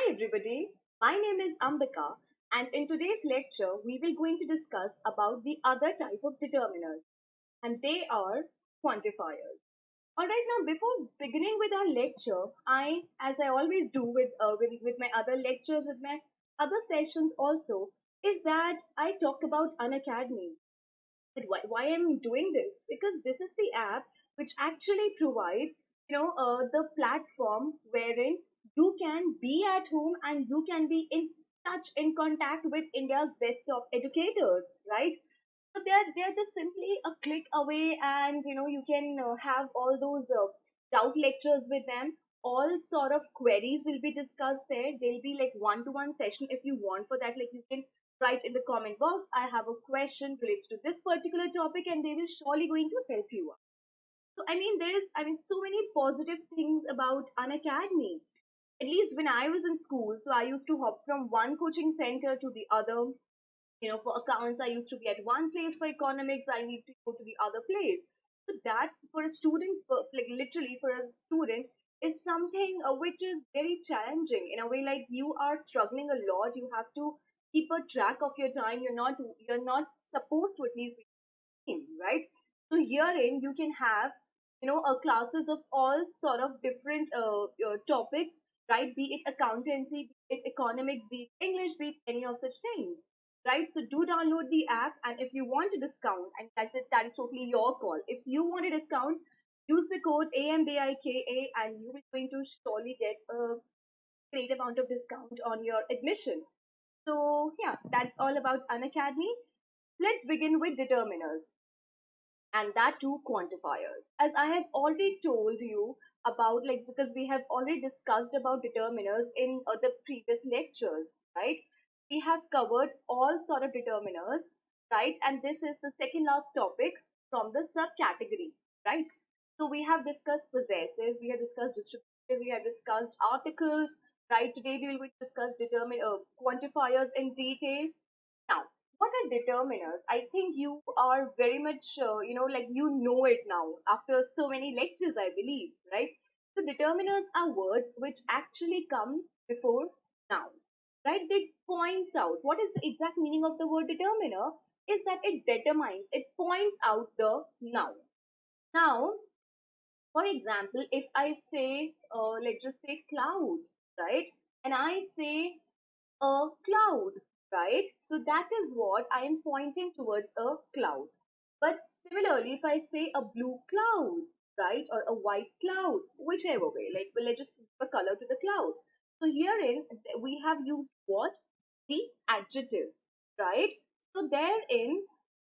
Hi everybody, my name is Ambika and in today's lecture we will going to discuss about the other type of determiners and they are quantifiers. Alright, now before beginning with our lecture, as I always do with my other lectures, with my other sessions also, is that I talk about Unacademy. But why I'm doing this? Because this is the app which actually provides, the platform wherein you can be at home and you can be in touch, in contact with India's best of educators, right? So they're just simply a click away, and you can have all those doubt lectures with them. All sort of queries will be discussed there. There'll be like one-to-one session if you want for that. Like you can write in the comment box, I have a question related to this particular topic, and they will surely going to help you out. So so many positive things about an academy. At least when I was in school, so I used to hop from one coaching center to the other. For accounts, I used to be at one place. For economics, I need to go to the other place. So that for a student, like literally for a student, is something which is very challenging in a way. Like you are struggling a lot. You have to keep a track of your time. You're not supposed to at least be right. So herein you can have classes of all sort of different topics, right? Be it accountancy, be it economics, be it English, be it any of such things, right? So do download the app, and if you want a discount, and that's it, that is totally your call. If you want a discount, use the code AMBIKA, and you will going to surely get a great amount of discount on your admission. So yeah, that's all about Unacademy. Let's begin with determiners, and that too quantifiers. As I have already told you about, like, because we have already discussed about determiners in the previous lectures, right? We have covered all sort of determiners, right? And this is the second last topic from the subcategory, right? So we have discussed possessives, we have discussed distributive, we have discussed articles, right? Today we will discuss quantifiers in detail. Now, what are determiners? I think you are very much, like you know it now after so many lectures, I believe, right? So, determiners are words which actually come before noun, right? They points out what is the exact meaning of the word determiner is that it determines, it points out the noun. Now, for example, if I say, let's just say cloud, right? And I say a cloud, right? So that is what I am pointing towards, a cloud. But similarly, if I say a blue cloud, right, or a white cloud, whichever way, like, well, let's just give a color to the cloud. So herein we have used what? The adjective, right? So therein,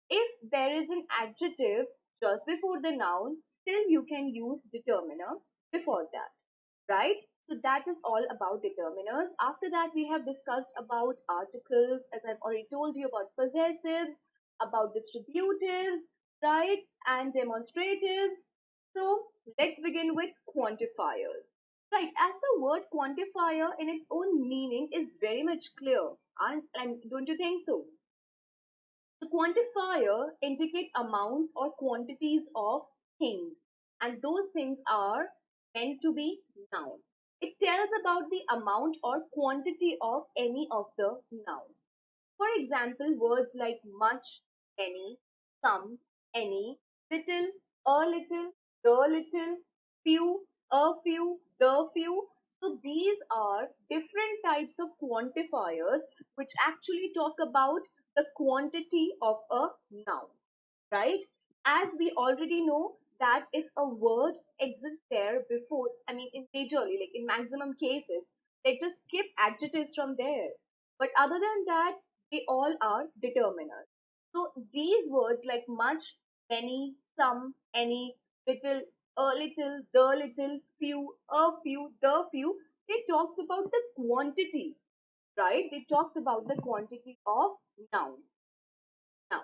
if there is an adjective just before the noun, still you can use determiner before that, right? So that is all about determiners. After that, we have discussed about articles, as I've already told you about possessives, about distributives, right, and demonstratives. So let's begin with quantifiers. Right, as the word quantifier in its own meaning is very much clear, and don't you think so? The quantifier indicate amounts or quantities of things, and those things are meant to be noun. It tells about the amount or quantity of any of the noun. For example, words like much, any, some, any, little, a little, the little, few, a few, the few. So these are different types of quantifiers which actually talk about the quantity of a noun, right? As we already know that if a word exists there before, I mean, in majorly, like in maximum cases, they just skip adjectives from there. But other than that, they all are determiners. So these words like much, many, some, any, little, a little, the little, few, a few, the few, they talks about the quantity, right? They talks about the quantity of noun. Now,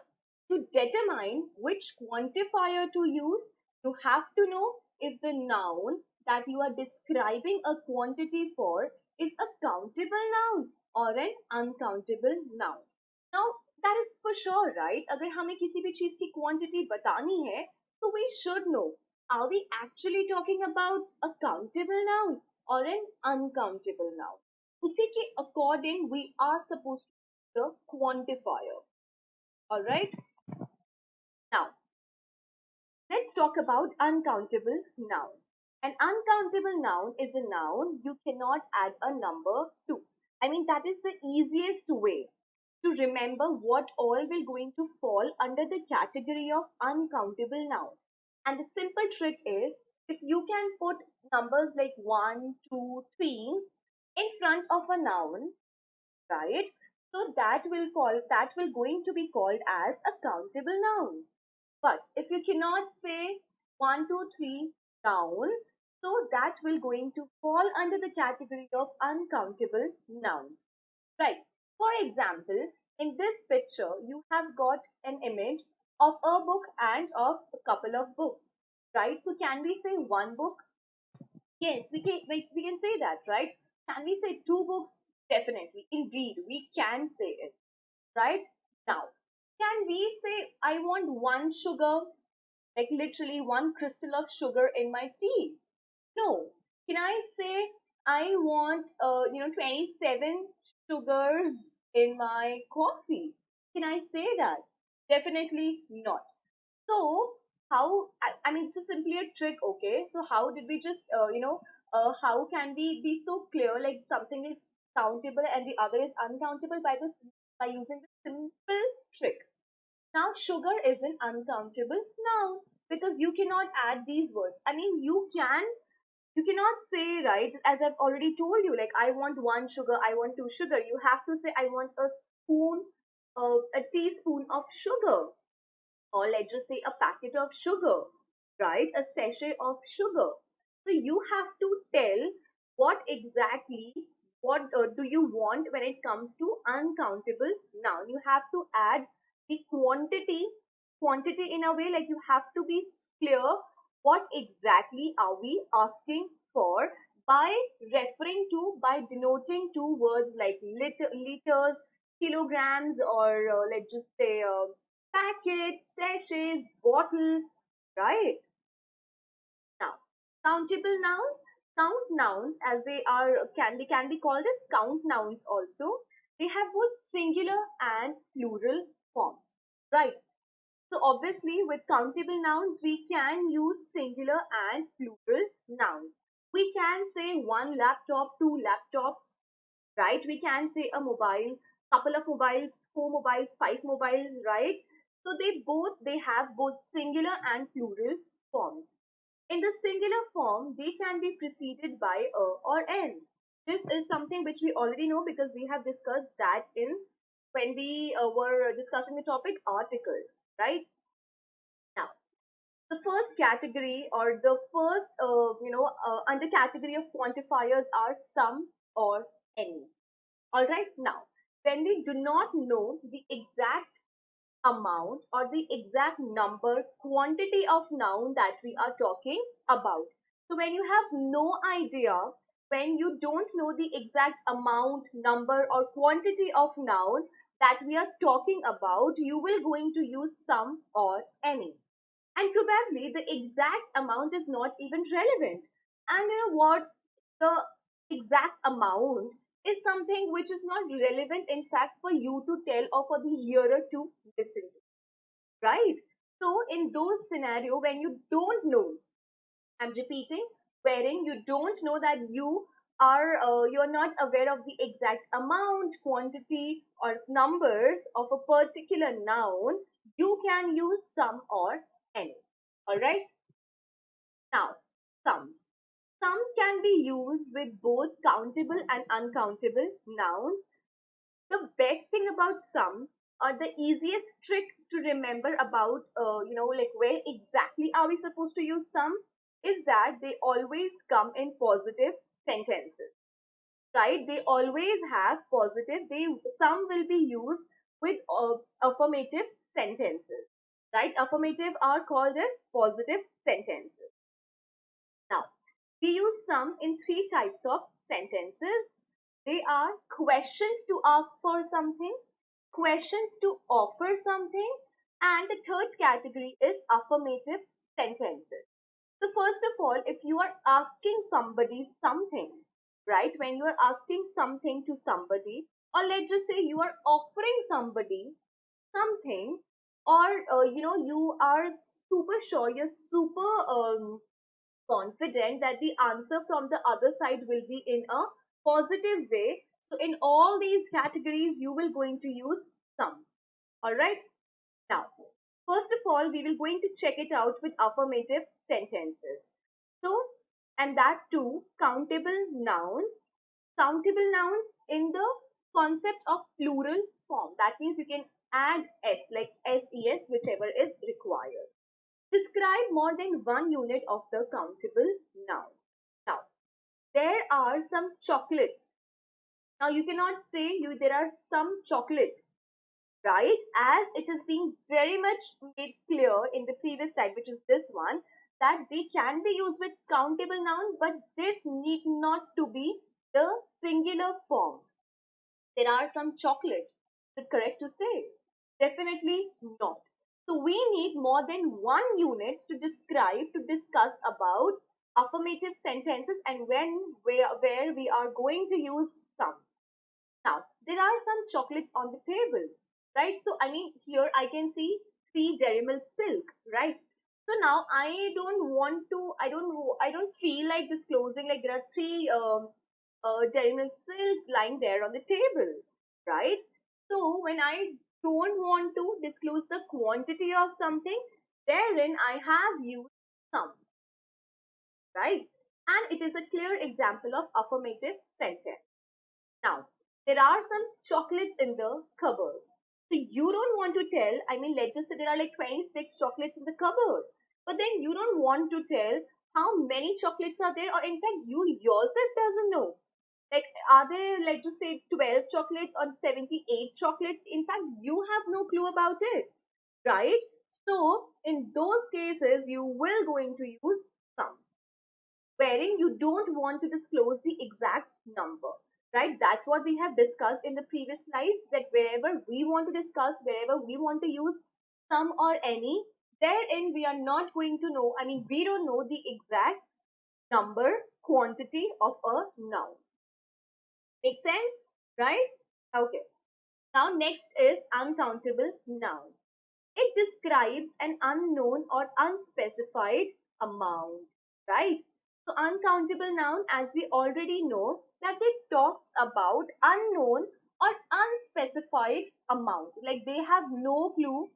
to determine which quantifier to use, you have to know if the noun that you are describing a quantity for is a countable noun or an uncountable noun. Now, that is for sure, right? अगर हमें किसी भी चीज की quantity बतानी है, so we should know, are we actually talking about a countable noun or an uncountable noun? उसी के according we are supposed to use the quantifier. All right. Now let's talk about uncountable noun. An uncountable noun is a noun you cannot add a number to. I mean, that is the easiest way to remember what all will going to fall under the category of uncountable noun. And the simple trick is, if you can put numbers like 1, 2, 3 in front of a noun, right? So that will going to be called as a countable noun. But if you cannot say 1, 2, 3 noun, so that will going to fall under the category of uncountable nouns. Right. For example, in this picture, you have got an image of a book and of a couple of books. Right. So can we say one book? Yes, we can say that, right? Can we say two books? Definitely. Indeed, we can say it. Right. Now, can we say I want one sugar? Like literally one crystal of sugar in my tea? No. Can I say I want 27 sugars in my coffee? Can I say that? Definitely not. So how I mean it's a simply a trick, okay? So how did we just how can we be so clear like something is countable and the other is uncountable by using the simple trick. Now, sugar is an uncountable noun because you cannot add these words. I mean, you cannot say, right, as I've already told you, like, I want one sugar, I want two sugar. You have to say, I want a spoon, a teaspoon of sugar, or let's just say a packet of sugar, right? A sachet of sugar. So you have to tell what exactly what do you want when it comes to uncountable noun. You have to add the quantity in a way like you have to be clear what exactly are we asking for by referring to by denoting two words like liters, kilograms, or let's just say packets, sachets, bottle, right? Now, countable nouns, count nouns as they are can be called as count nouns also. They have both singular and plural forms, right? So obviously with countable nouns we can use singular and plural nouns. We can say one laptop, two laptops, right? We can say a mobile, couple of mobiles, four mobiles, five mobiles, right? So they have both singular and plural forms. In the singular form, they can be preceded by a or n. This is something which we already know because we have discussed that in when we were discussing the topic articles, right? Now, the first category or the first under category of quantifiers are some or any. All right, now, when we do not know the exact amount or the exact number, quantity of noun that we are talking about. So, when you have no idea, when you don't know the exact amount, number, or quantity of noun that we are talking about, you will going to use some or any. And probably the exact amount is not even relevant. And you know what? The exact amount is something which is not relevant, in fact, for you to tell or for the hearer to listen to, right? So, in those scenario when you don't know, I'm repeating, wherein you don't know that you're not aware of the exact amount, quantity, or numbers of a particular noun, you can use some or any. All right. Now, some. Some can be used with both countable and uncountable nouns. The best thing about some, or the easiest trick to remember about like where exactly are we supposed to use some, is that they always come in positive sentences, right? They always have positive, they some will be used with affirmative sentences, right? Affirmative are called as positive sentences. Now, we use some in three types of sentences. They are questions to ask for something, questions to offer something, and the third category is affirmative sentences. So, first of all, if you are asking somebody something, right? When you are asking something to somebody, or let's just say you are offering somebody something, or you are super sure, you're super confident that the answer from the other side will be in a positive way. So in all these categories, you will going to use some. All right. Now, first of all, we will going to check it out with affirmative sentences. So, and that too, countable nouns. Countable nouns in the concept of plural form. That means you can add s, like ses, whichever is required. Describe more than one unit of the countable noun. Now, there are some chocolates. Now, you cannot say there are some chocolate, right? As it is being very much made clear in the previous slide, which is this one, that they can be used with countable noun, but this need not to be the singular form. There are some chocolates. Is it correct to say? Definitely not. So we need more than one unit to describe, to discuss about affirmative sentences and where we are going to use some. Now, there are some chocolates on the table, right? So, I mean, here I can see three Dairy Milk Silk, right? So now I don't feel like disclosing, like there are three Dairy Milk Silk lying there on the table, right? So when I don't want to disclose the quantity of something, therein I have used some, right? And it is a clear example of affirmative sentence. Now, there are some chocolates in the cupboard. So you don't want to tell, I mean, let's just say there are like 26 chocolates in the cupboard. But then you don't want to tell how many chocolates are there, or in fact, you yourself doesn't know. Like, are there, let's just say, 12 chocolates or 78 chocolates? In fact, you have no clue about it, right? So, in those cases, you will going to use some, wherein you don't want to disclose the exact number, right? That's what we have discussed in the previous slides, that wherever we want to discuss, wherever we want to use some or any, therein we are not going to know, I mean, we don't know the exact number, quantity of a noun. Make sense, right? Okay. Now, next is uncountable nouns. It describes an unknown or unspecified amount, right? So uncountable noun, as we already know, that it talks about unknown or unspecified amount. Like they have no clue,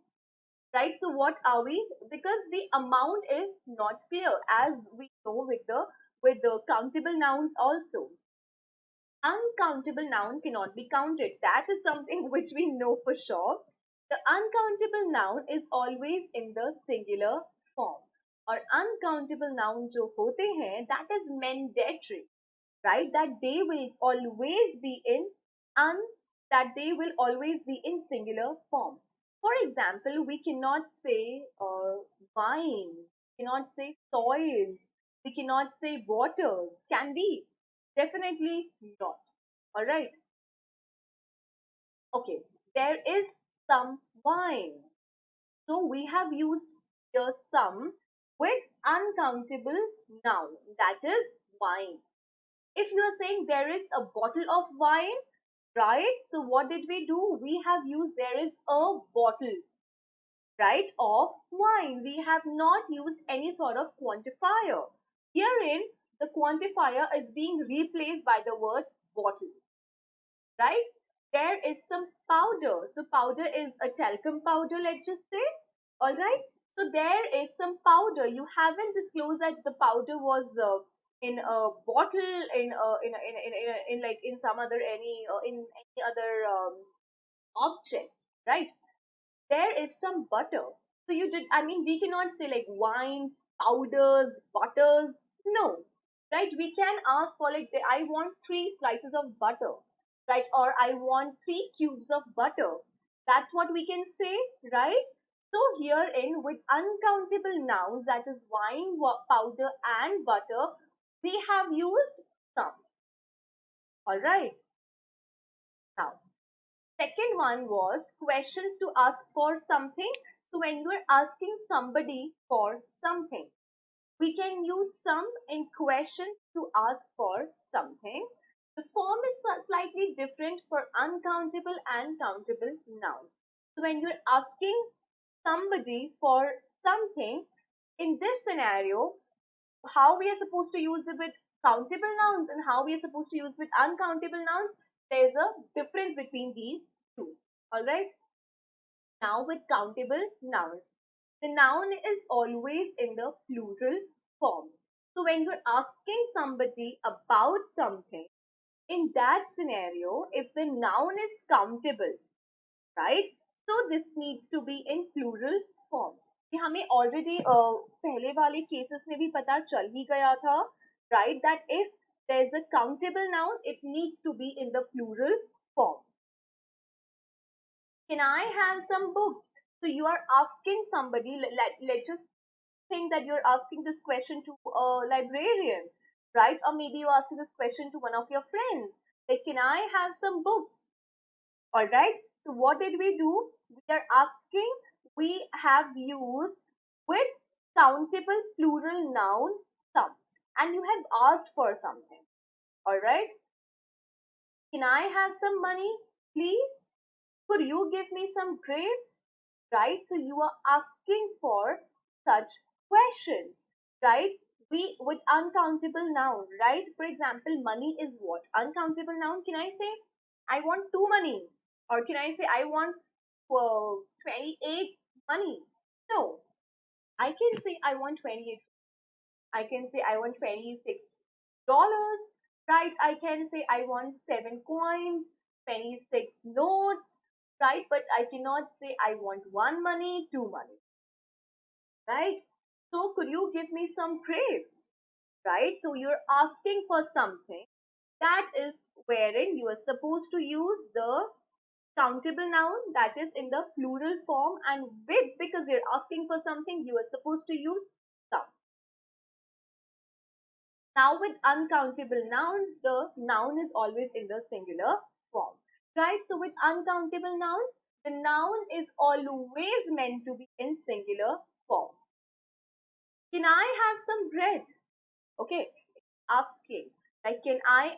right? So what are we? Because the amount is not clear, as we know with the countable nouns also. Uncountable noun cannot be counted. That is something which we know for sure. The uncountable noun is always in the singular form. और uncountable noun जो होते हैं, that is mandatory, right? Un that they will always be in singular form. For example, we cannot say wine, we cannot say soils, we cannot say waters. Can we? Definitely not. All right. Okay. There is some wine. So we have used the some with uncountable noun, that is wine. If you are saying there is a bottle of wine, right? So what did we do? We have used there is a bottle, right, of wine. We have not used any sort of quantifier. Herein, the quantifier is being replaced by the word bottle, right? There is some powder. So powder is a talcum powder, let's just say. All right. So there is some powder. You haven't disclosed that the powder was in a bottle, in like in some other in any other object, right? There is some butter. So you did, I mean, we cannot say like wines, powders, butters. No, right? We can ask for like, I want three slices of butter, right? Or I want three cubes of butter. That's what we can say, right? So herein with uncountable nouns, that is wine, powder, and butter, we have used some. All right. Now, second one was questions to ask for something. So when you are asking somebody for something, we can use some in questions to ask for something. slightly different for uncountable and countable nouns. So when you're asking somebody for something, in this scenario, how we are supposed to use it with countable nouns and how we are supposed to use with uncountable nouns, there's a difference between these two. All right. Now with countable nouns, the noun is always in the plural form. So when you're asking somebody about something, in that scenario, if the noun is countable, right? So this needs to be in plural form. ये हमें already पहले वाले cases में भी पता चल ही गया था, right? That if there is a countable noun, it needs to be in the plural form. Can I have some books? So you are asking somebody, let's just think that you're asking this question to a librarian, right? Or maybe you're asking this question to one of your friends. Like, can I have some books? All right. So what did we do? We are asking, we have used with countable plural noun some. And you have asked for something. All right. Can I have some money, please? Could you give me some grapes? Right? So you are asking for such questions, right? We with uncountable noun, right? For example, money is what? Uncountable noun. Can I say I want two money? Or can I say I want 28 money? No. I can say I want 28. I can say I want $26, right? I can say I want 7 coins, 26 notes, right? But I cannot say I want one money, two money, right? So could you give me some grapes, right? So you're asking for something, that is wherein you are supposed to use the countable noun that is in the plural form, and with, because you're asking for something, you are supposed to use some. Now with uncountable nouns, the noun is always in the singular form, right? So with uncountable nouns, the noun is always meant to be in singular form. Can I have some bread? Okay, asking. Like, can I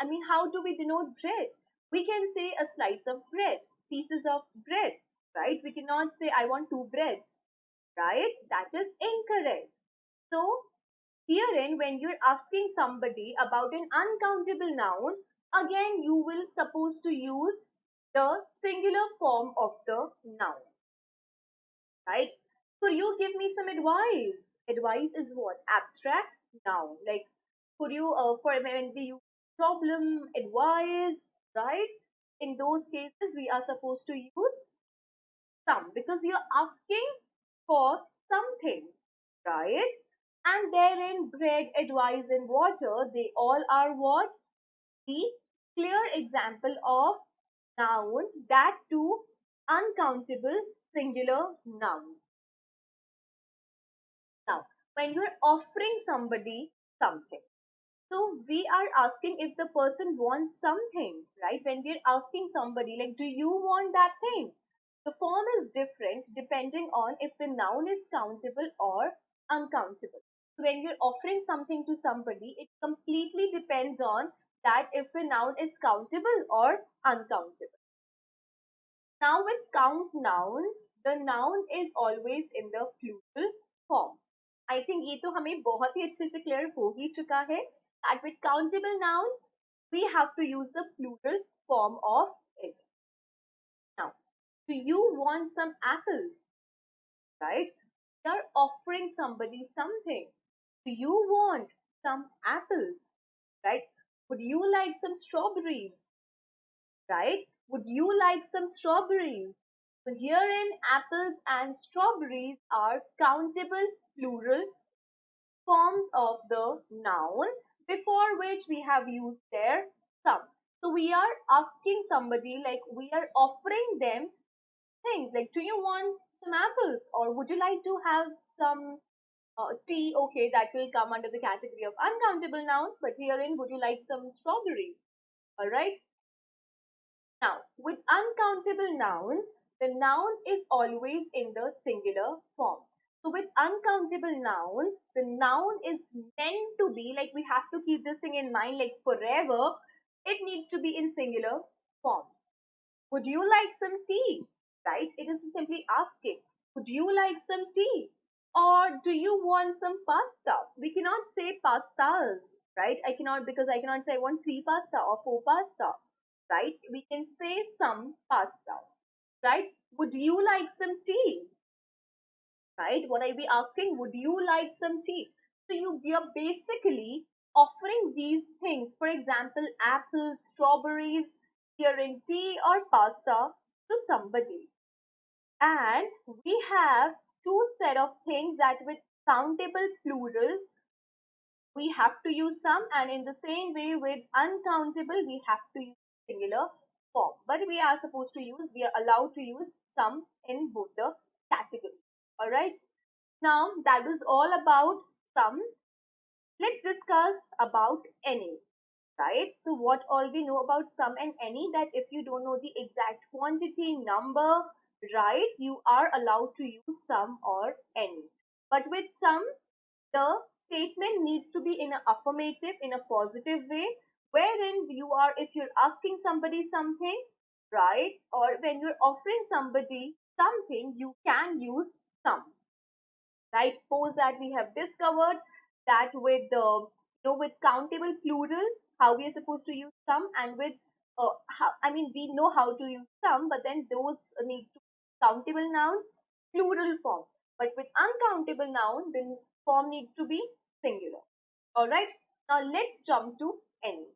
mean, how do we denote bread? We can say a slice of bread, pieces of bread, right? We cannot say I want two breads, right? That is incorrect. So herein, when you're asking somebody about an uncountable noun, again you will suppose to use the singular form of the noun, right? Could you give me some advice? Advice is what? Abstract noun. Like, could you, for when we use problem, advice, right? In those cases, we are supposed to use some because you're asking for something, right? And therein, bread, advice, and water, they all are what? The clear example of noun, that too uncountable singular noun. Now, when you're offering somebody something, so we are asking if the person wants something, right? When we're asking somebody, like, do you want that thing? The form is different depending on if the noun is countable or uncountable. So when you're offering something to somebody, it completely depends on that if the noun is countable or uncountable. Now with count nouns, the noun is always in the plural form. I think ये तो हमें बहुत ही अच्छे से clear हो ही चुका है that with countable nouns, we have to use the plural form of it. Now, do you want some apples? Right? We are offering somebody something. Do you want some apples? Right? Would you like some strawberries? Right? Would you like some strawberries? So herein apples and strawberries are countable plural forms of the noun before which we have used their some. So we are asking somebody, like we are offering them things like, do you want some apples or would you like to have some tea? Okay, that will come under the category of uncountable nouns, but herein, would you like some strawberries? All right. Now, with uncountable nouns, the noun is always in the singular form. So with uncountable nouns, the noun is meant to be, like we have to keep this thing in mind, like forever, It needs to be in singular form. Would you like some tea? Right? It is simply asking, would you like some tea? Or do you want some pasta? We cannot say pastas, right? I cannot, because I cannot say I want 3 pasta or 4 pasta, right? We can say some pasta, right? Would you like some tea? Right? What are we asking? Would you like some tea? So we are basically offering these things. For example, apples, strawberries, hearing tea or pasta to somebody. And we have two set of things that with countable plurals we have to use some, and in the same way with uncountable we have to use singular form. But we are allowed to use some in both the categories. All right. Now that was all about some. Let's discuss about any, right? So what all we know about some and any, that if you don't know the exact quantity, number, right, you are allowed to use some or any. But with some, the statement needs to be in an affirmative, in a positive way, wherein you are, if you're asking somebody something, right, or when you're offering somebody something, you can use some, right? Suppose that we have discovered that with the with countable plurals, how we are supposed to use some, and with we know how to use some, but then those needs to be countable noun, plural form. But with uncountable noun, the form needs to be singular. All right. Now let's jump to any.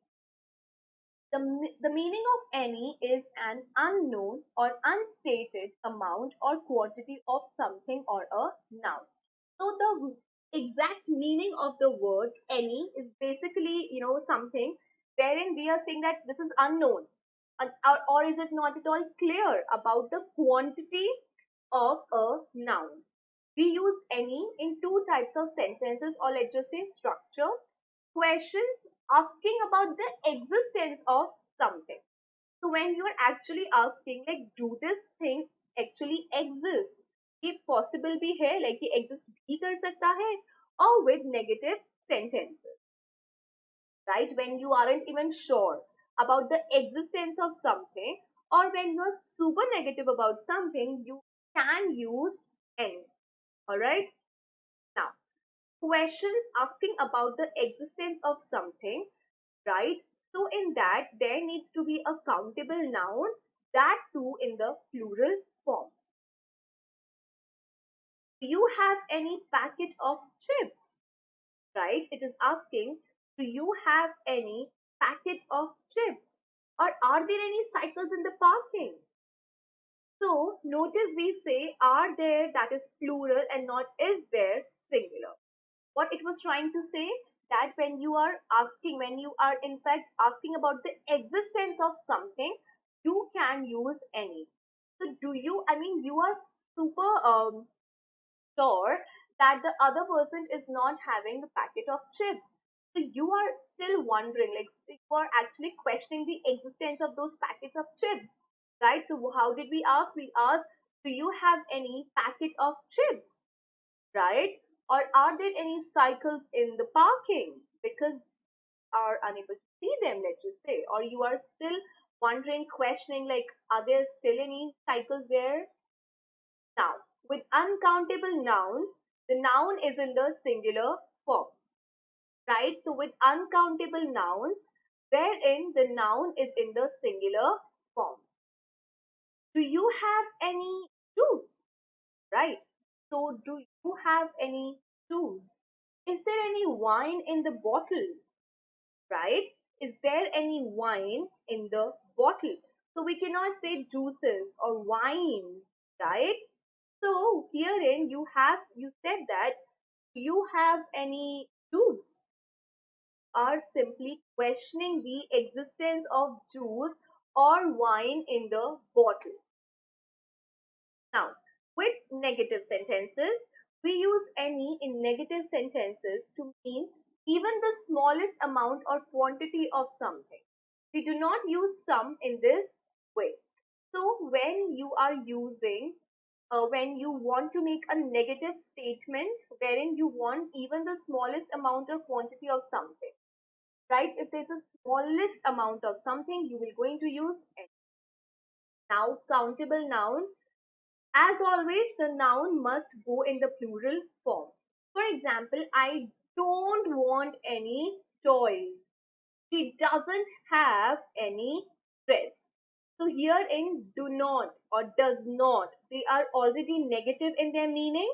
The meaning of any is an unknown or unstated amount or quantity of something or a noun. So the exact meaning of the word any is basically, something wherein we are saying that this is unknown, or is it not at all clear about the quantity of a noun. We use any in two types of sentences, or let's just say structure. Question asking about the existence of something. So when you are actually asking, like, do this thing actually exist? ये possible भी है, like ये exist भी कर सकता है, or with negative sentences, right? When you aren't even sure about the existence of something, or when you're super negative about something, you can use any. All right. Now, questions asking about the existence of something, right? So in that, there needs to be a countable noun, that too in the plural form. Do you have any packet of chips? Right? It is asking, do you have any packet of chips? Or are there any cycles in the parking? So notice we say are there, that is plural, and not is there, singular. What it was trying to say, that when you are asking, when you are in fact asking about the existence of something, you can use any. So do you, you are super sure that the other person is not having the packet of chips, so you are still wondering, like you are actually questioning the existence of those packets of chips, right? So how did we ask? We asked, do you have any packet of chips, right? Or are there any cycles in the parking? Because are unable to see them, let's just say. Or you are still wondering, questioning, like, are there still any cycles there? Now, with uncountable nouns, the noun is in the singular form, right? So with uncountable nouns, wherein the noun is in the singular form. Do you have any shoes? Right? So do you have any shoes? Is there any wine in the bottle? Right? Is there any wine in the bottle? So we cannot say juices or wines, right? So herein you said that you have any juice, are simply questioning the existence of juice or wine in the bottle. Now, with negative sentences, we use any in negative sentences to mean even the smallest amount or quantity of something. We do not use some in this way. So when you are using, when you want to make a negative statement wherein you want even the smallest amount or quantity of something, right? If there's a smallest amount of something, you will going to use any. Now, countable noun. As always, the noun must go in the plural form. For example, I don't want any toys. She doesn't have any dress. So here in do not or does not, they are already negative in their meaning,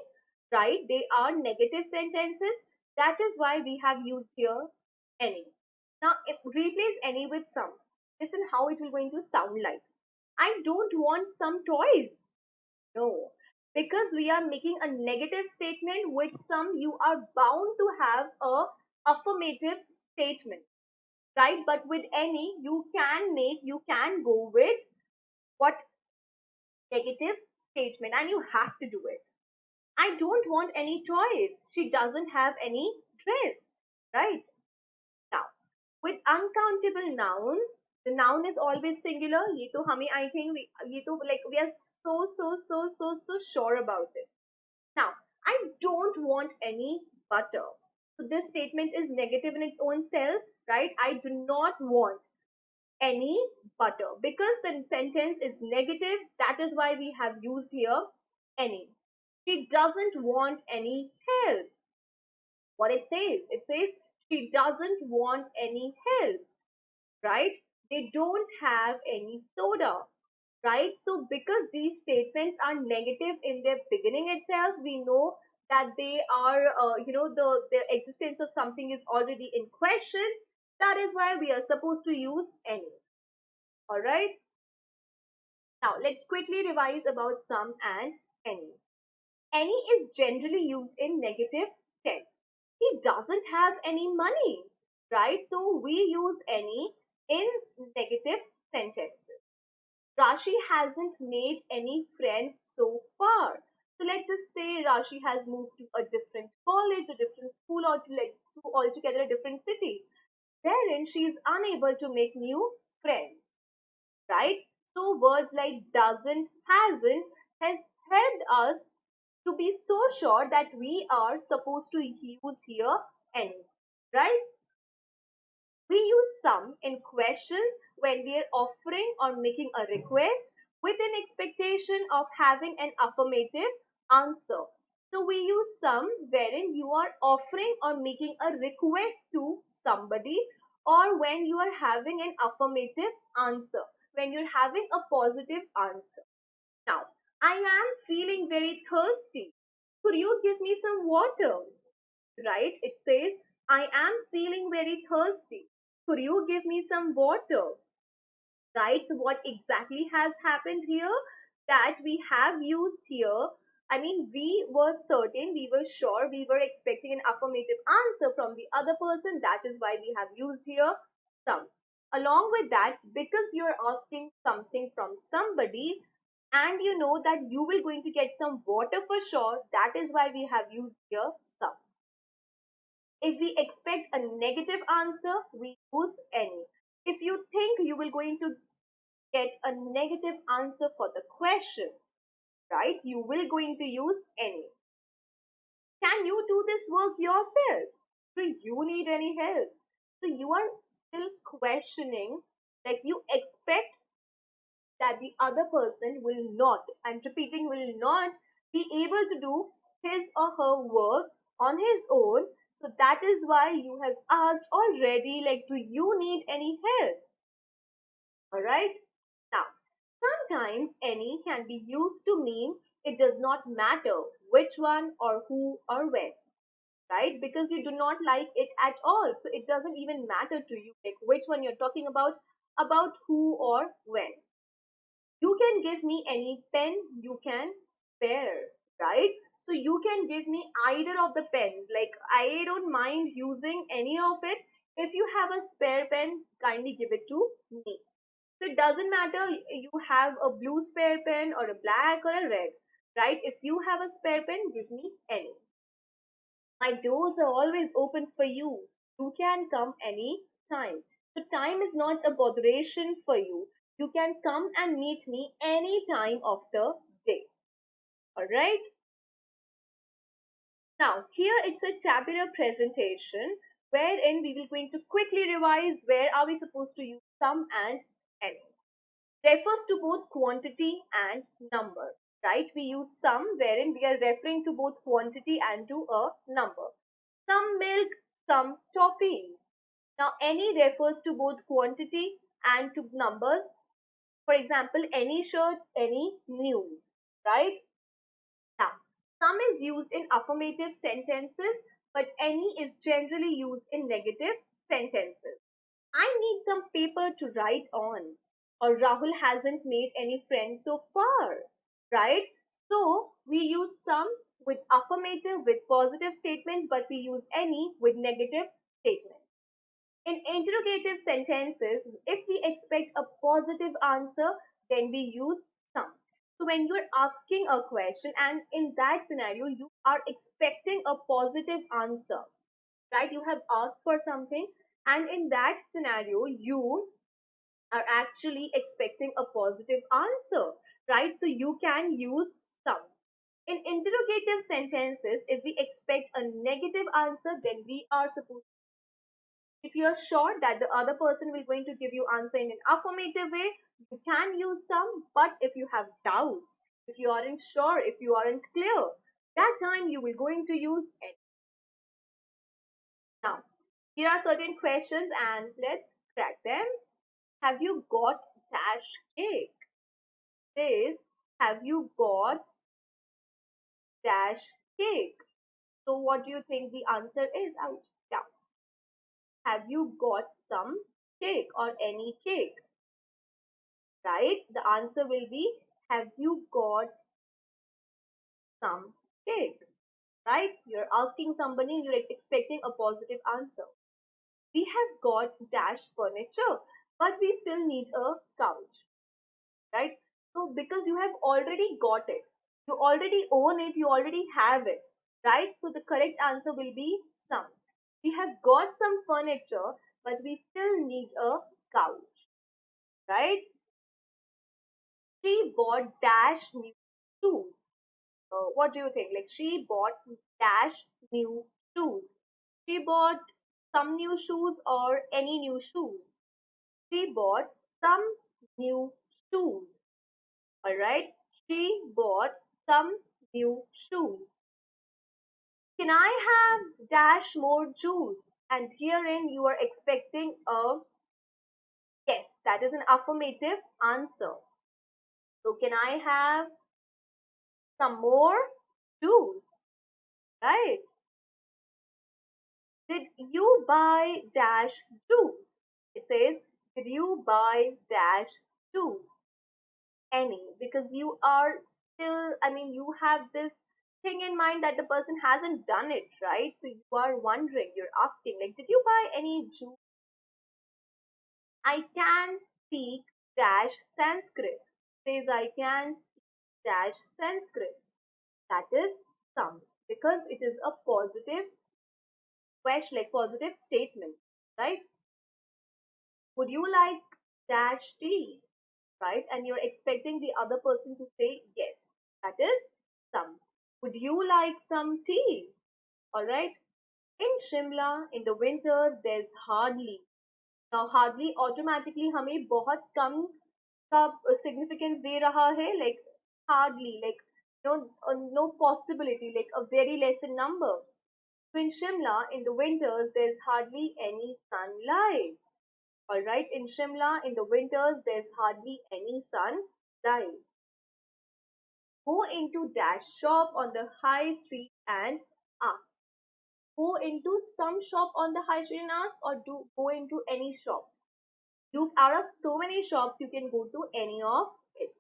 right? They are negative sentences. That is why we have used here any. Now if replace any with some. Listen how it will going to sound like. I don't want some toys. No, because we are making a negative statement with some, you are bound to have a affirmative statement, right? But with any, you can go with what negative statement, and you have to do it. I don't want any toys. She doesn't have any dress, right? Now, with uncountable nouns, the noun is always singular. ये तो हमें I think ये तो like we are so sure about it. Now, I don't want any butter. So this statement is negative in its own self, right? I do not want any butter because the sentence is negative. That is why we have used here any. She doesn't want any help. What it says she doesn't want any help, right? They don't have any soda, right? So because these statements are negative in their beginning itself, we know that they are, the existence of something is already in question. That is why we are supposed to use any. All right. Now let's quickly revise about some and any. Any is generally used in negative tense. He doesn't have any money, right? So we use any in negative sentences. Rashi hasn't made any friends so far. So let's just say Rashi has moved to a different college, a different school, or to altogether a different city, wherein she is unable to make new friends, right? So words like doesn't, hasn't has helped us to be so sure that we are supposed to use here any, right? We use some in questions when we are offering or making a request with an expectation of having an affirmative answer. So we use some wherein you are offering or making a request to somebody, or when you are having an affirmative answer, when you're having a positive answer. Now, I am feeling very thirsty. Could you give me some water? Right? It says, I am feeling very thirsty. Could you give me some water? Right? So, what exactly has happened here? That we have used here. I mean, we were certain, we were sure, we were expecting an affirmative answer from the other person. That is why we have used here some. Along with that, because you're asking something from somebody and you know that you will going to get some water for sure, that is why we have used here some. If we expect a negative answer, we use any. If you think you will going to get a negative answer for the question, right, you will going to use any. Can you do this work yourself? Do you need any help? So you are still questioning, like you expect that the other person will not, I'm repeating, will not be able to do his or her work on his own. So that is why you have asked already, like, do you need any help? All right. Now, sometimes any can be used to mean it does not matter which one or who or when, right? Because you do not like it at all. So it doesn't even matter to you, like which one you're talking about who or when. You can give me any pen you can spare, right? So you can give me either of the pens. Like I don't mind using any of it. If you have a spare pen, kindly give it to me. So it doesn't matter you have a blue spare pen or a black or a red, right? If you have a spare pen, give me any. My doors are always open for you. You can come any time. So time is not a botheration for you. You can come and meet me any time of the day. Alright? Now, here it's a tabular presentation wherein we will going to quickly revise where are we supposed to use some and any. Refers to both quantity and number, right? We use some wherein we are referring to both quantity and to a number. Some milk, some toffees. Now, any refers to both quantity and to numbers. For example, any shirt, any news, right? Now, some is used in affirmative sentences, but any is generally used in negative sentences. I need some paper to write on. Or Rahul hasn't made any friends so far, right? So we use some with affirmative, with positive statements, but we use any with negative statements. In interrogative sentences, if we expect a positive answer, then we use some. So when you're asking a question and in that scenario, you are expecting a positive answer, right? You have asked for something and in that scenario, you are actually expecting a positive answer, right? So you can use some. In interrogative sentences, if we expect a negative answer, then we are supposed, if you are sure that the other person will going to give you answer in an affirmative way, you can use some. But if you have doubts, if you aren't sure, if you aren't clear, that time you will going to use any. Now, here are certain questions and let's crack them. Have you got dash cake? Says, have you got dash cake? So what do you think the answer is? Out. Yeah. Have you got some cake or any cake? Right? The answer will be, have you got some cake? Right? You're asking somebody, you're expecting a positive answer. We have got dash furniture, but we still need a couch. Right? So because you have already got it, you already own it, you already have it, right? So the correct answer will be some. We have got some furniture, but we still need a couch, right? She bought dash new shoes. What do you think? Like she bought dash new shoes. She bought some new shoes or any new shoes. She bought some new shoes. Alright, she bought some new shoes. Can I have dash more juice? And herein you are expecting a yes, that is an affirmative answer. So can I have some more juice? Right? Did you buy dash juice? It says, did you buy dash juice? Any, because you are still, I mean, you have this thing in mind that the person hasn't done it, right? So you are wondering, you're asking, like, did you buy any juice? I can speak dash Sanskrit. Says I can speak dash Sanskrit. That is some, because it is a positive question, like positive statement, right? Would you like dash tea? Right? And you're expecting the other person to say yes. That is some. Would you like some tea? All right. In Shimla, in the winters, there's hardly. Now, hardly automatically हमें बहुत कम का significance दे रहा है, like hardly, like no possibility, like a very less in number. So in Shimla, in the winters, there's hardly any sunlight. Alright, in Shimla, in the winters, there's hardly any sunlight. Go into dash shop on the high street and ask. Go into some shop on the high street and ask, or do go into any shop. You out of so many shops, you can go to any of it,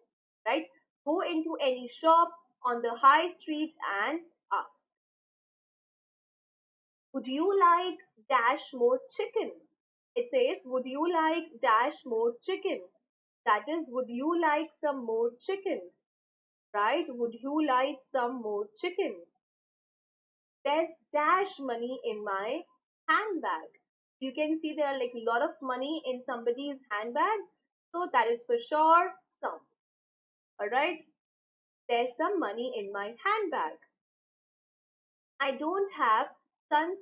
right? Go into any shop on the high street and ask. Would you like dash more chicken? It says, would you like dash more chicken? That is, would you like some more chicken? Right? Would you like some more chicken? There's dash money in my handbag. You can see there are like a lot of money in somebody's handbag. So that is for sure some. Alright? There's some money in my handbag. I don't have sunscreen.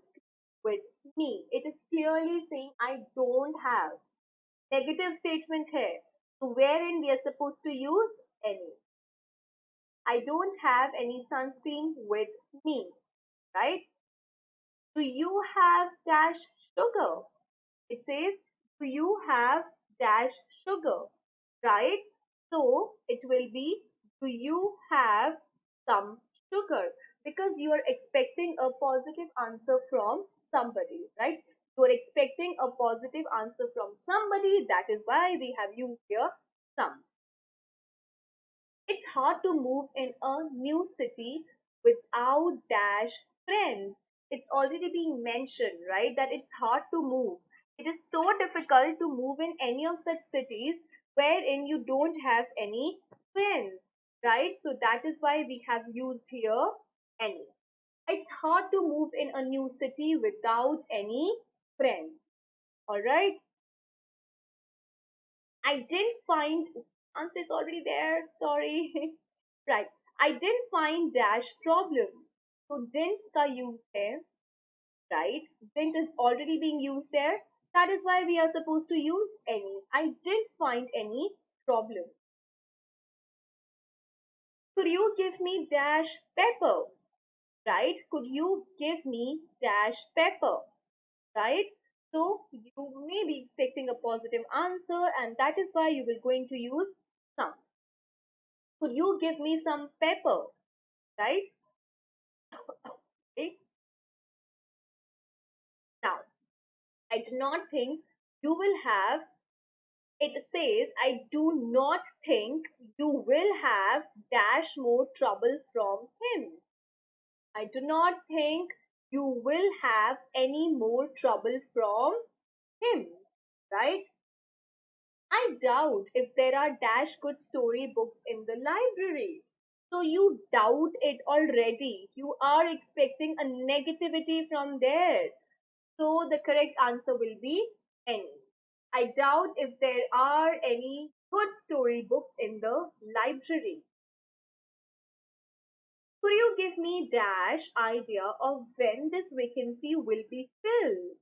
with me. It is clearly saying I don't have. Negative statement here. So wherein we are supposed to use any. I don't have any sunscreen with me, right? Do you have dash sugar? It says, do you have dash sugar? Right? So it will be, do you have some sugar? Because you are expecting a positive answer from somebody, right? You are expecting a positive answer from somebody. That is why we have used here some. It's hard to move in a new city without dash friends. It's already been mentioned, right? That it's hard to move. It is so difficult to move in any of such cities wherein you don't have any friends, right? So that is why we have used here any. It's hard to move in a new city without any friends. All right. I didn't find answer is already there. Sorry. Right. I didn't find dash problem. So didn't का use there, right? Didn't is already being used there. That is why we are supposed to use any. I didn't find any problem. Could you give me dash pepper? Right? Could you give me dash pepper? Right? So you may be expecting a positive answer, and that is why you will going to use some. Could you give me some pepper? Right? Okay. Now, I do not think you will have, it says, I do not think you will have dash more trouble from him. I do not think you will have any more trouble from him. Right? I doubt if there are dash good story books in the library. So you doubt it already. You are expecting a negativity from there. So the correct answer will be any. I doubt if there are any good story books in the library. Could you give me dash idea of when this vacancy will be filled?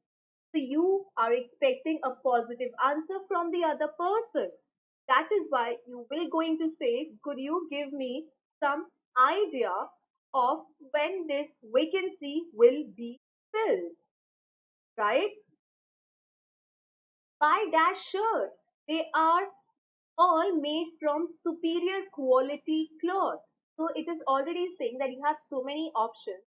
So you are expecting a positive answer from the other person. That is why you will going to say, could you give me some idea of when this vacancy will be filled? Right? Buy dash shirt. They are all made from superior quality cloth. So it is already saying that you have so many options.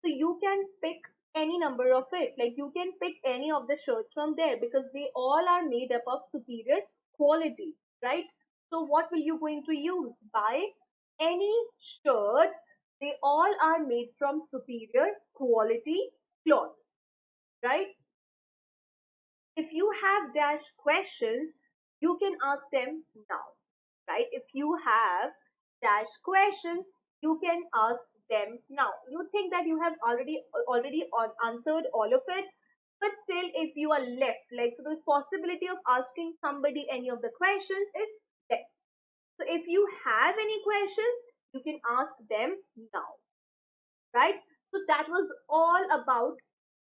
So you can pick any number of it. Like you can pick any of the shirts from there because they all are made up of superior quality, right? So what will you going to use? Buy any shirt. They all are made from superior quality cloth, right? If you have dash questions, you can ask them now, right? If you have dash questions, you can ask them now. You think that you have already answered all of it, but still, if you are left, like so, the possibility of asking somebody any of the questions is less. So, if you have any questions, you can ask them now, right? So that was all about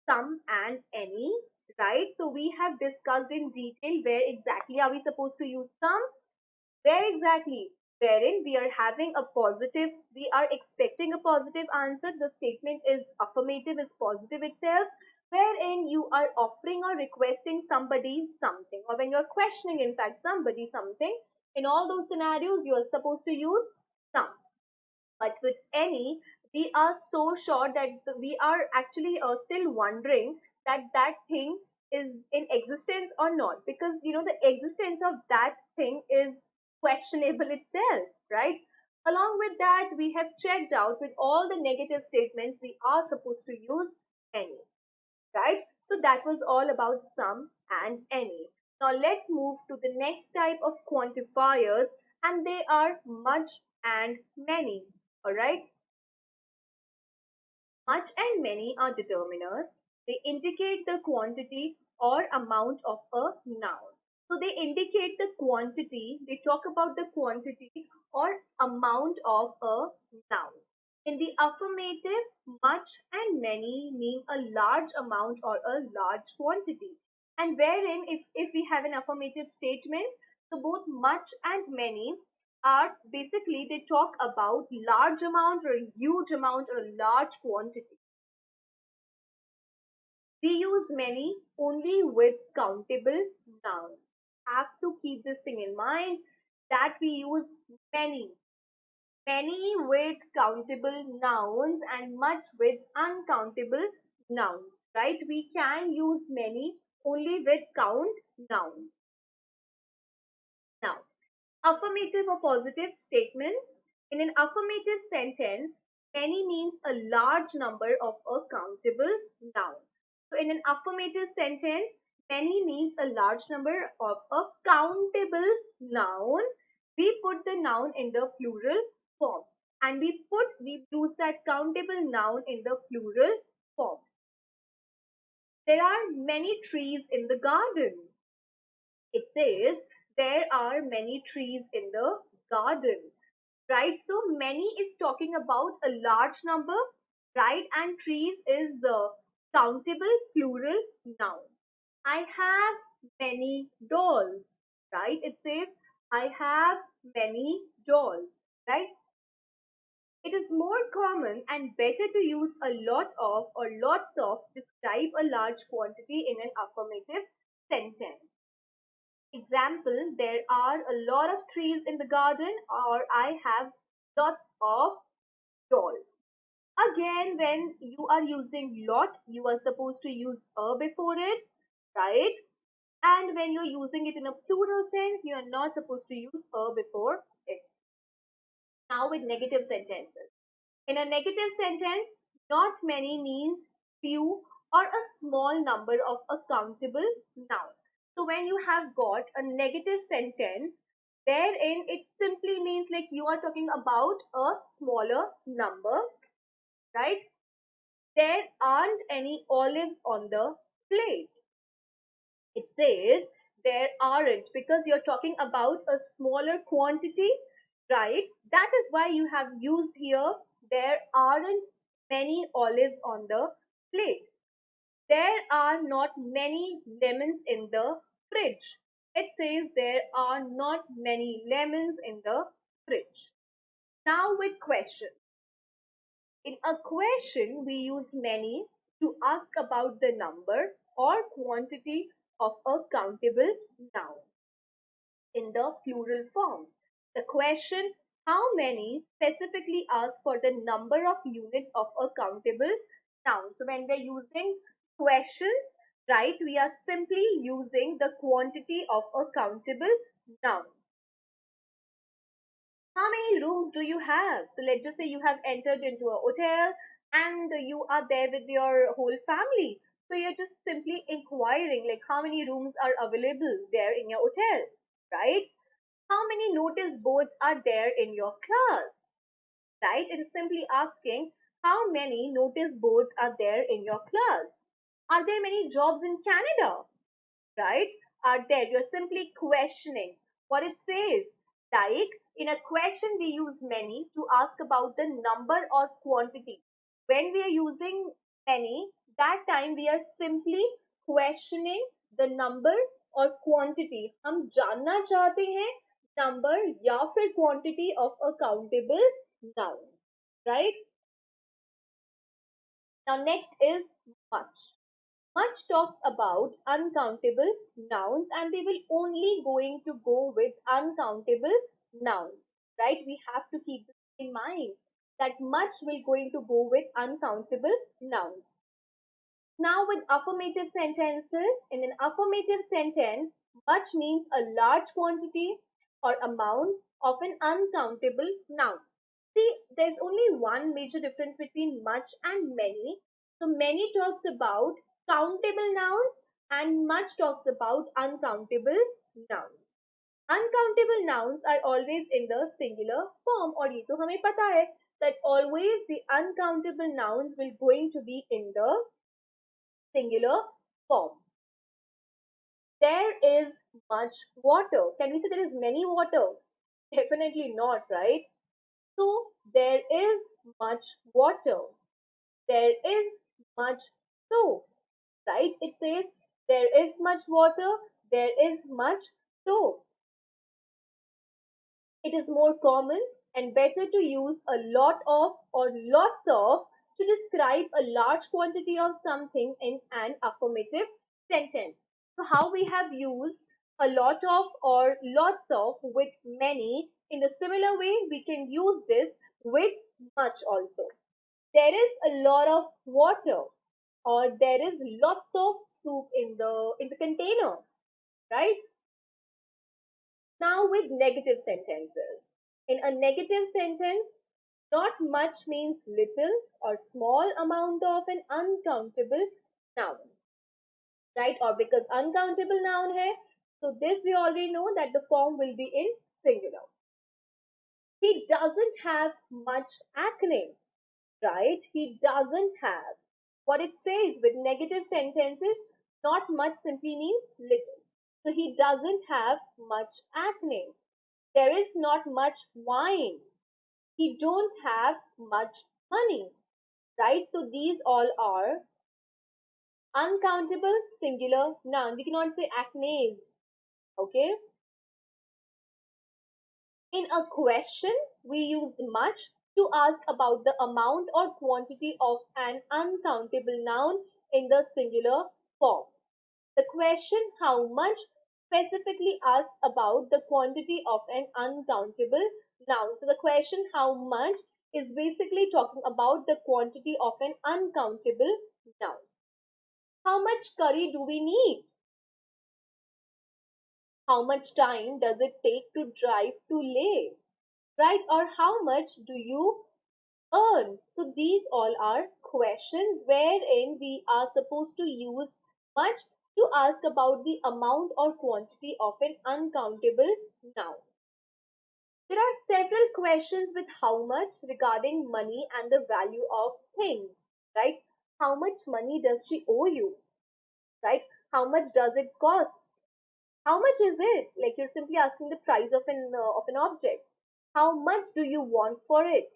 some and any, right? So we have discussed in detail where exactly are we supposed to use some, where exactly, wherein we are having a positive, we are expecting a positive answer. The statement is affirmative, is positive itself, wherein you are offering or requesting somebody something, or when you're questioning, in fact, somebody something. In all those scenarios, you are supposed to use some. But with any, we are so sure that we are actually still wondering that that thing is in existence or not, because the existence of that thing is questionable itself, right? Along with that, we have checked out with all the negative statements we are supposed to use any, right? So that was all about some and any. Now let's move to the next type of quantifiers, and they are much and many. All right. Much and many are determiners. They indicate the quantity or amount of a noun. So they indicate the quantity, they talk about the quantity or amount of a noun. In the affirmative, much and many mean a large amount or a large quantity. And wherein, if we have an affirmative statement, so both much and many are basically they talk about large amount or a huge amount or a large quantity. We use many only with countable nouns. Have to keep this thing in mind that we use many many with countable nouns and much with uncountable nouns, right? We can use many only with count nouns. Now, affirmative or positive statements. In an affirmative sentence, many means a large number of a countable noun. So, in an affirmative sentence, many means a large number of a countable noun. We put the noun in the plural form and we use that countable noun in the plural form. There are many trees in the garden. It says there are many trees in the garden, right? So many is talking about a large number, right? And trees is countable plural noun. I have many dolls, right? It says I have many dolls, right? It is more common and better to use a lot of or lots of describe a large quantity in an affirmative sentence. Example, there are a lot of trees in the garden, or I have lots of dolls. Again, when you are using lot, you are supposed to use a before it, right? And when you're using it in a plural sense, you are not supposed to use a before it. Now with negative sentences. In a negative sentence, not many means few or a small number of a countable noun. So when you have got a negative sentence, therein it simply means like you are talking about a smaller number, right? There aren't any olives on the plate. It says there aren't because you're talking about a smaller quantity, right? That is why you have used here there aren't many olives on the plate. There are not many lemons in the fridge. It says there are not many lemons in the fridge. Now with question. In a question, we use many to ask about the number or quantity of a countable noun in the plural form. The question how many specifically asks for the number of units of a countable noun. So when we're using questions, right, we are simply using the quantity of a countable noun. How many rooms do you have? So let's just say you have entered into a hotel and you are there with your whole family. So you're just simply inquiring like how many rooms are available there in your hotel, right? How many notice boards are there in your class, right? It is simply asking how many notice boards are there in your class. Are there many jobs in Canada? Right? Are there? You're simply questioning what it says. Like in a question, we use many to ask about the number or quantity. When we are using many, that time we are simply questioning the number or quantity. हम जानना चाहते हैं number या फिर quantity of a countable noun. Right? Now next is much. Much talks about uncountable nouns and they will only going to go with uncountable nouns, right? We have to keep this in mind that much will going to go with uncountable nouns. Now with affirmative sentences, in an affirmative sentence, much means a large quantity or amount of an uncountable noun. See, there's only one major difference between much and many. So many talks about countable nouns and much talks about uncountable nouns. Uncountable nouns are always in the singular form और ये तो हमें पता है that always the uncountable nouns will going to be in the singular form. There is much water. Can we say there is many water? Definitely not, right? So there is much water. There is much soap, right? It says there is much water, there is much soap. It is more common and better to use a lot of or lots of to describe a large quantity of something in an affirmative sentence. So, how we have used a lot of or lots of with many, in a similar way, we can use this with much also. There is a lot of water or there is lots of soup in the container, right? Now with negative sentences. In a negative sentence, not much means little or small amount of an uncountable noun, right? Or because uncountable noun hai, so this we already know that the form will be in singular. He doesn't have much acne, right? He doesn't have. What it says with negative sentences, not much simply means little. So he doesn't have much acne. There is not much wine. He don't have much money, right? So these all are uncountable singular noun. We cannot say acnes, okay? In a question, we use much to ask about the amount or quantity of an uncountable noun in the singular form. The question how much specifically asks about the quantity of an uncountable noun. So the question how much is basically talking about the quantity of an uncountable noun. How much curry do we need? How much time does it take to drive to Leh? Right? Or how much do you earn? So these all are questions wherein we are supposed to use much to ask about the amount or quantity of an uncountable noun. There are several questions with how much regarding money and the value of things, right? How much money does she owe you, right? How much does it cost? How much is it? Like you're simply asking the price of an object. How much do you want for it,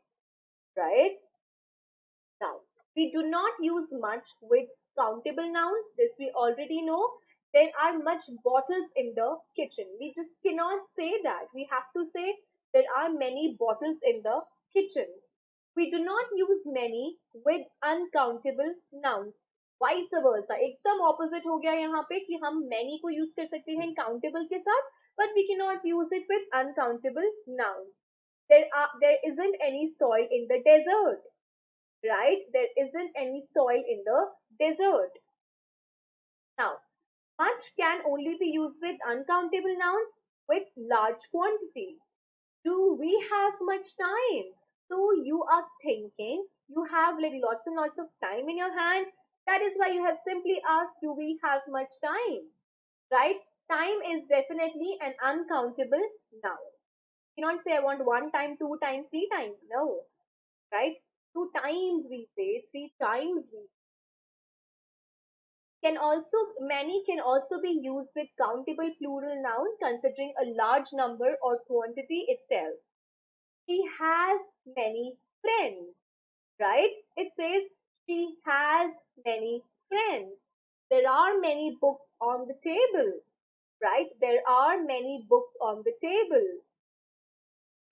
right? Now, we do not use much with countable nouns. This we already know. There are much bottles in the kitchen. We just cannot say that. We have to say there are many bottles in the kitchen. We do not use many with uncountable nouns. Vice versa. एकदम opposite हो गया यहाँ पे कि हम many को use कर सकते हैं countable के साथ, but we cannot use it with uncountable nouns. There isn't any soil in the desert, right? There isn't any soil in the desert. Now, much can only be used with uncountable nouns with large quantity. Do we have much time? So you are thinking you have like lots and lots of time in your hand. That is why you have simply asked, do we have much time? Right? Time is definitely an uncountable noun. You cannot say I want one time, two times, three times. No, right? Two times we say, three times we say. Can also Many can also be used with countable plural noun considering a large number or quantity itself. She has many friends, right? It says she has many friends. There are many books on the table, right? There are many books on the table.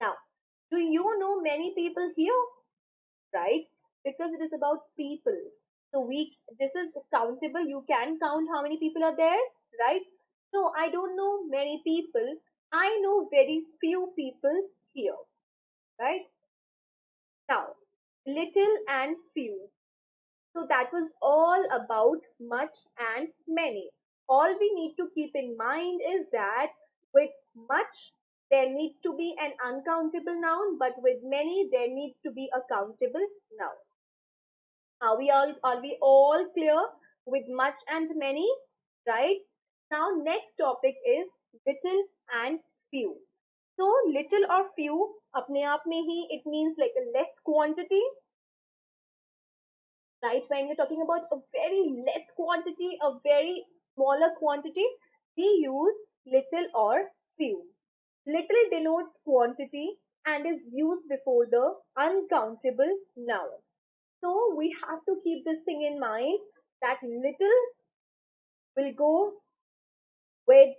Now, do you know many people here, right? Because it is about people. So this is countable. You can count how many people are there, right? No, I don't know many people. I know very few people here, right? Now, little and few. So that was all about much and many. All we need to keep in mind is that with much, there needs to be an uncountable noun, but with many, there needs to be a countable noun. Are we all clear with much and many? Right? Now, next topic is little and few. So, little or few, अपने आप में ही it means like a less quantity, right? When we're talking about a very less quantity, a very smaller quantity, we use little or few. Little denotes quantity and is used before the uncountable noun. So we have to keep this thing in mind that little will go with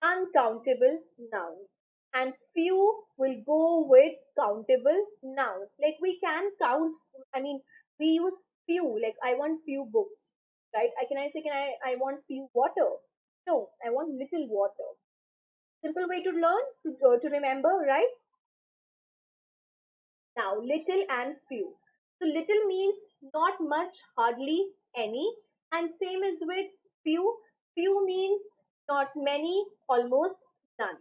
uncountable nouns and few will go with countable nouns. Like we can count, I mean, we use few, like I want few books, right? I want few water? No, I want little water. Simple way to learn, to remember, right? Now, little and few. So, little means not much, hardly any, and same is with few. Few means not many, almost none.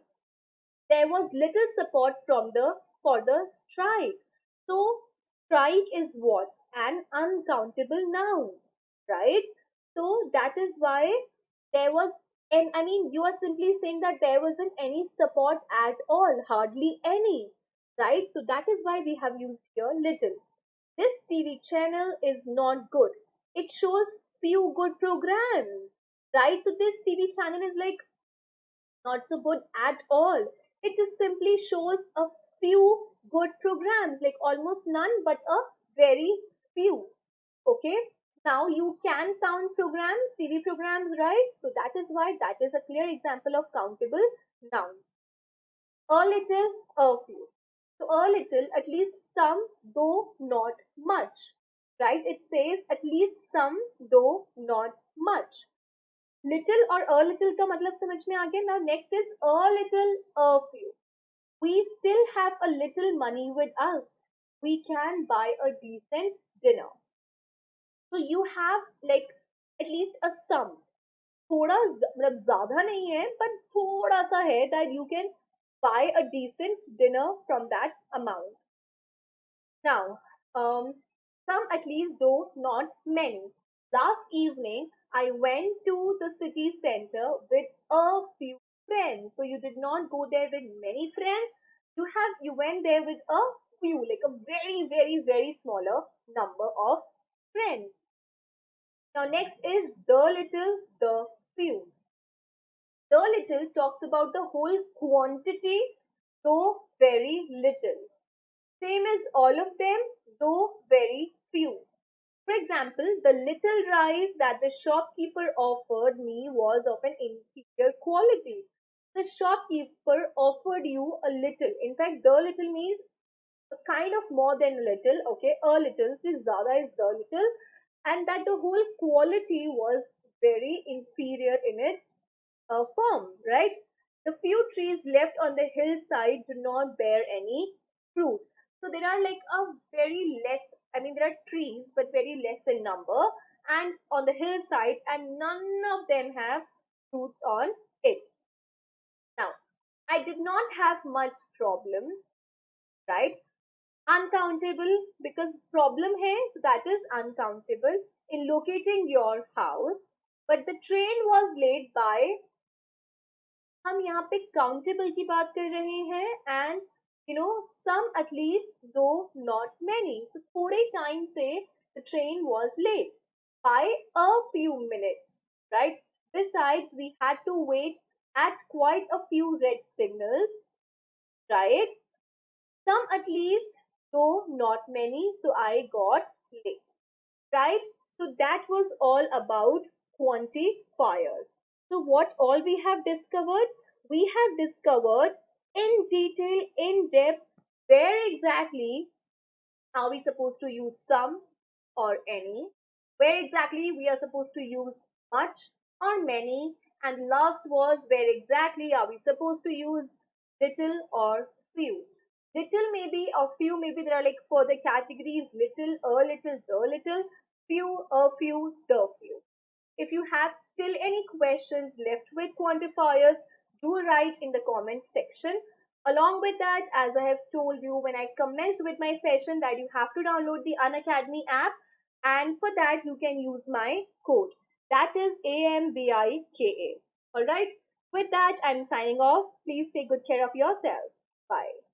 There was little support from the for the strike. So, strike is what? An uncountable noun, right? So that is why there was, and I mean, you are simply saying that there wasn't any support at all, hardly any, right? So that is why we have used here little. This TV channel is not good. It shows few good programs, right? So this TV channel is like not so good at all. It just simply shows a few good programs, like almost none, but a very few. Okay. Now you can count programs, TV programs, right? So that is why that is a clear example of countable nouns. A little, a few. So a little, at least some, though not much. Right? It says at least some, though not much. Little और a little का मतलब समझ में आ गया. Now next is a little, a few. We still have a little money with us. We can buy a decent dinner. So you have like at least a sum. थोड़ा मतलब ज्यादा नहीं है, but थोड़ा सा है that you can buy a decent dinner from that amount. Now, some at least, though not many. Last evening, I went to the city center with a few friends. So you did not go there with many friends. You went there with a few, like a very, very, very smaller number of friends. Now next is the little, the few. The little talks about the whole quantity, though very little. Same as all of them, though very few. For example, the little rice that the shopkeeper offered me was of an inferior quality. The shopkeeper offered you a little. In fact, the little means a kind of more than a little, okay? A little, this zada is the little, and that the whole quality was very inferior in its form, right? The few trees left on the hillside do not bear any fruit. So there are like a very less, I mean, there are trees, but very less in number, and on the hillside, and none of them have fruits on it. Now, I did not have much problem, right? Uncountable, because problem hai, so that is uncountable in locating your house, but the train was late by, हम यहाँ पे countable की बात कर रहे हैं and some at least दो not many so थोड़े टाइम से the train was late by a few minutes, right? Besides, we had to wait at quite a few red signals, right? Some at least, though not many, so I got late, right? So that was all about quantifiers. So what all we have discovered? We have discovered in detail, in depth, where exactly are we supposed to use some or any, where exactly we are supposed to use much or many, and last was where exactly are we supposed to use little or few. Little maybe or few, maybe there are like further categories: little, a little, the little, few, a few, the few. If you have still any questions left with quantifiers, do write in the comment section. Along with that, as I have told you when I commenced with my session, that you have to download the Unacademy app, and for that you can use my code. That is AMBIKA. Alright, with that I'm signing off. Please take good care of yourself. Bye.